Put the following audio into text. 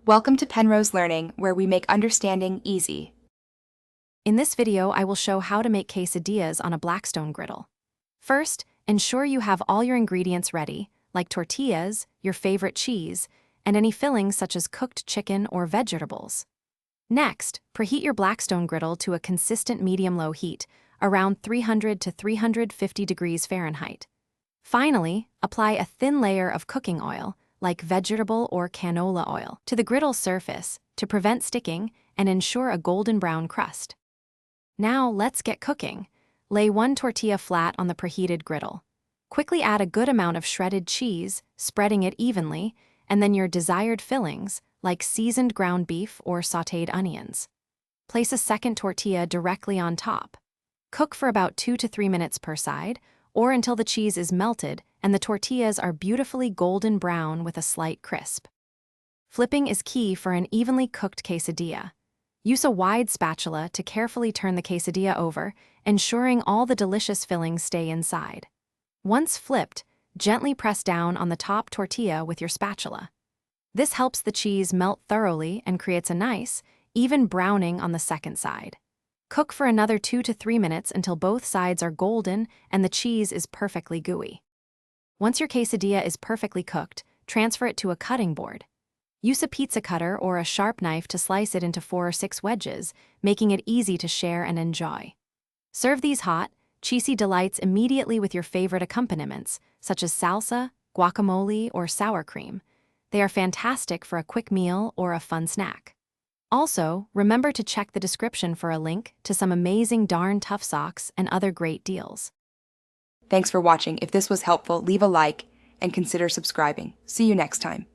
Welcome to Penrose Learning, where we make understanding easy. In this video, I will show how to make quesadillas on a Blackstone griddle. First, ensure you have all your ingredients ready, like tortillas, your favorite cheese, and any fillings such as cooked chicken or vegetables. Next, preheat your Blackstone griddle to a consistent medium-low heat, around 300 to 350 degrees Fahrenheit. Finally, apply a thin layer of cooking oil, like vegetable or canola oil, to the griddle surface to prevent sticking and ensure a golden brown crust. Now let's get cooking. Lay one tortilla flat on the preheated griddle. Quickly add a good amount of shredded cheese, spreading it evenly, and then your desired fillings, like seasoned ground beef or sautéed onions. Place a second tortilla directly on top. Cook for about 2 to 3 minutes per side, or until the cheese is melted and the tortillas are beautifully golden brown with a slight crisp. Flipping is key for an evenly cooked quesadilla. Use a wide spatula to carefully turn the quesadilla over, ensuring all the delicious fillings stay inside. Once flipped, gently press down on the top tortilla with your spatula. This helps the cheese melt thoroughly and creates a nice, even browning on the second side. Cook for another 2 to 3 minutes until both sides are golden and the cheese is perfectly gooey. Once your quesadilla is perfectly cooked, transfer it to a cutting board. Use a pizza cutter or a sharp knife to slice it into 4 or 6 wedges, making it easy to share and enjoy. Serve these hot, cheesy delights immediately with your favorite accompaniments, such as salsa, guacamole, or sour cream. They are fantastic for a quick meal or a fun snack. Also, remember to check the description for a link to some amazing darn tough socks and other great deals. Thanks for watching. If this was helpful, leave a like and consider subscribing. See you next time.